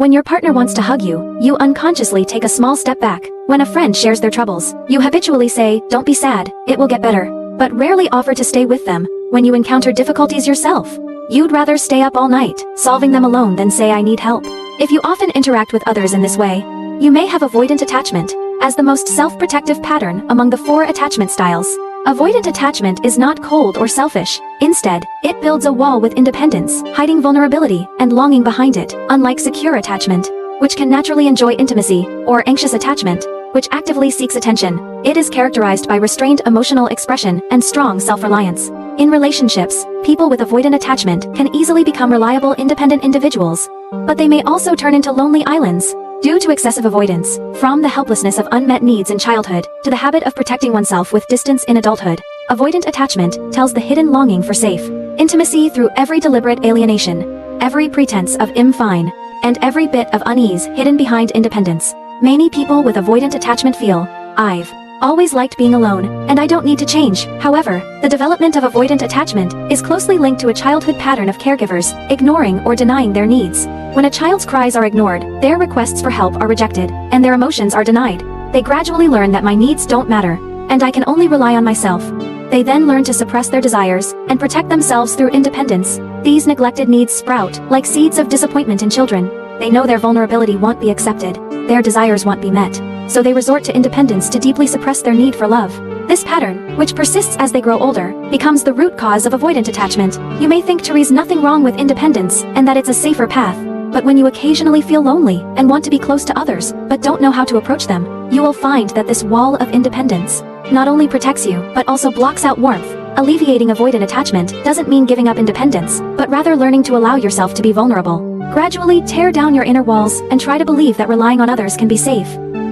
When your partner wants to hug you, you unconsciously take a small step back. When a friend shares their troubles, you habitually say, "Don't be sad, it will get better," but rarely offer to stay with them. When you encounter difficulties yourself, you'd rather stay up all night, solving them alone than say, "I need help." If you often interact with others in this way, you may have avoidant attachment, as the most self-protective pattern among the 4 attachment styles. Avoidant attachment is not cold or selfish. Instead, it builds a wall with independence, hiding vulnerability and longing behind it, unlike secure attachment, which can naturally enjoy intimacy, or anxious attachment, which actively seeks attention. It is characterized by restrained emotional expression and strong self-reliance. In relationships, people with avoidant attachment can easily become reliable independent individuals, but they may also turn into lonely islands due to excessive avoidance, from the helplessness of unmet needs in childhood to the habit of protecting oneself with distance in adulthood. Avoidant attachment tells the hidden longing for safe intimacy through every deliberate alienation, every pretense of "I'm fine," and every bit of unease hidden behind independence. Many people with avoidant attachment feel, "I've always liked being alone, and I don't need to change." However, the development of avoidant attachment is closely linked to a childhood pattern of caregivers ignoring or denying their needs. When a child's cries are ignored, their requests for help are rejected, and their emotions are denied, they gradually learn that my needs don't matter, and I can only rely on myself. They then learn to suppress their desires and protect themselves through independence. These neglected needs sprout like seeds of disappointment in children. They know their vulnerability won't be accepted, their desires won't be met, so they resort to independence to deeply suppress their need for love. This pattern, which persists as they grow older, becomes the root cause of avoidant attachment. You may think there's nothing wrong with independence and that it's a safer path, but when you occasionally feel lonely and want to be close to others but don't know how to approach them, you will find that this wall of independence not only protects you but also blocks out warmth. Alleviating avoidant attachment doesn't mean giving up independence, but rather learning to allow yourself to be vulnerable. Gradually tear down your inner walls and try to believe that relying on others can be safe.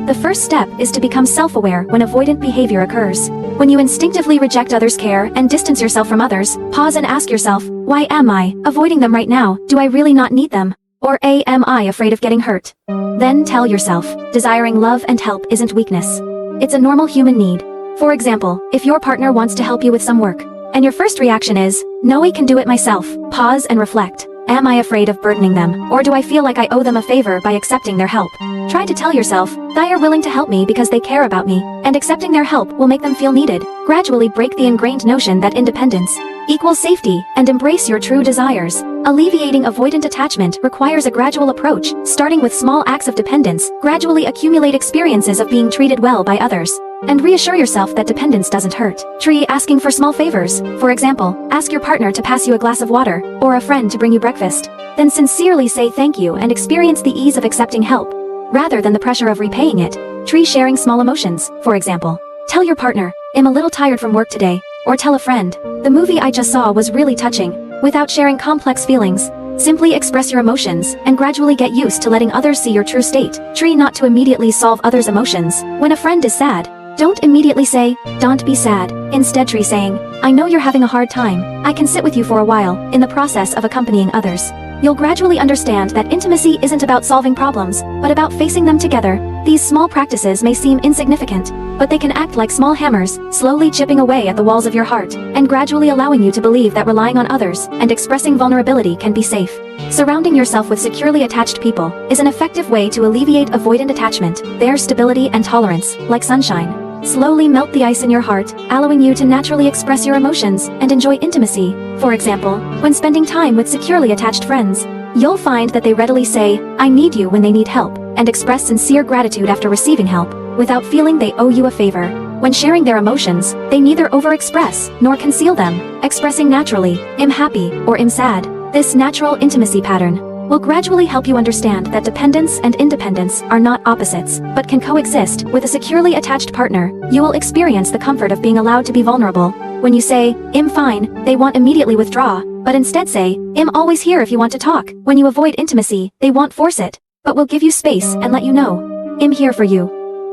The first step is to become self-aware when avoidant behavior occurs. When you instinctively reject others' care and distance yourself from others, pause and ask yourself, "Why am I avoiding them right now? Do I really not need them? Or am I afraid of getting hurt?" Then tell yourself, desiring love and help isn't weakness. It's a normal human need. For example, if your partner wants to help you with some work, and your first reaction is, "No, I can do it myself," pause and reflect. Am I afraid of burdening them, or do I feel like I owe them a favor by accepting their help? Try to tell yourself, they are willing to help me because they care about me, and accepting their help will make them feel needed. Gradually break the ingrained notion that independence equals safety and embrace your true desires. Alleviating avoidant attachment requires a gradual approach, starting with small acts of dependence. Gradually accumulate experiences of being treated well by others, and reassure yourself that dependence doesn't hurt. Try asking for small favors. For example, ask your partner to pass you a glass of water, or a friend to bring you breakfast. Then sincerely say thank you and experience the ease of accepting help, rather than the pressure of repaying it. Try sharing small emotions. For example, tell your partner, "I'm a little tired from work today," or tell a friend, "The movie I just saw was really touching." Without sharing complex feelings, simply express your emotions and gradually get used to letting others see your true state. Try not to immediately solve others' emotions. When a friend is sad, don't immediately say, "Don't be sad." Instead try saying, "I know you're having a hard time. I can sit with you for a while," in the process of accompanying others. You'll gradually understand that intimacy isn't about solving problems, but about facing them together. These small practices may seem insignificant, but they can act like small hammers, slowly chipping away at the walls of your heart, and gradually allowing you to believe that relying on others and expressing vulnerability can be safe. Surrounding yourself with securely attached people is an effective way to alleviate avoidant attachment. Their stability and tolerance, like sunshine, slowly melt the ice in your heart, allowing you to naturally express your emotions and enjoy intimacy. For example, when spending time with securely attached friends, you'll find that they readily say, "I need you" when they need help, and express sincere gratitude after receiving help, without feeling they owe you a favor. When sharing their emotions, they neither overexpress nor conceal them, expressing naturally, "I'm happy" or "I'm sad." This natural intimacy pattern will gradually help you understand that dependence and independence are not opposites, but can coexist. With a securely attached partner, you will experience the comfort of being allowed to be vulnerable. When you say, "I'm fine," they won't immediately withdraw, but instead say, "I'm always here if you want to talk." When you avoid intimacy, they won't force it, but will give you space and let you know, "I'm here for you."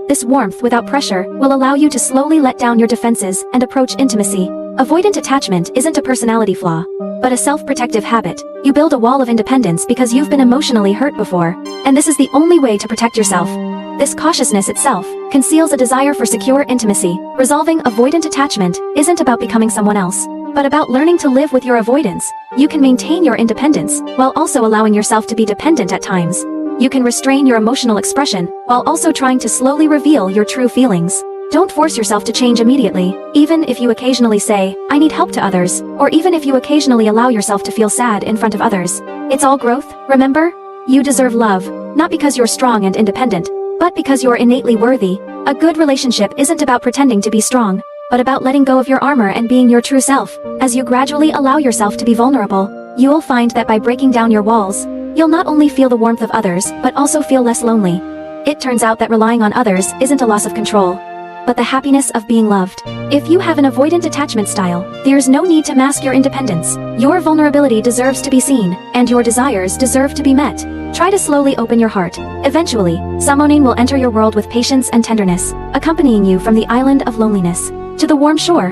This warmth without pressure will allow you to slowly let down your defenses and approach intimacy. Avoidant attachment isn't a personality flaw, but a self-protective habit. You build a wall of independence because you've been emotionally hurt before, and this is the only way to protect yourself. This cautiousness itself conceals a desire for secure intimacy. Resolving avoidant attachment isn't about becoming someone else, but about learning to live with your avoidance. You can maintain your independence while also allowing yourself to be dependent at times. you can restrain your emotional expression while also trying to slowly reveal your true feelings. Don't force yourself to change immediately, even if you occasionally say, I need help to others, or even if you occasionally allow yourself to feel sad in front of others. It's all growth, remember? You deserve love, not because you're strong and independent, but because you're innately worthy. A good relationship isn't about pretending to be strong, but about letting go of your armor and being your true self. As you gradually allow yourself to be vulnerable, you will find that by breaking down your walls, you'll not only feel the warmth of others, but also feel less lonely. It turns out that relying on others isn't a loss of control, but the happiness of being loved. If you have an avoidant attachment style, there's no need to mask your independence. Your vulnerability deserves to be seen, and your desires deserve to be met. Try to slowly open your heart. Eventually, someone will enter your world with patience and tenderness, accompanying you from the island of loneliness to the warm shore.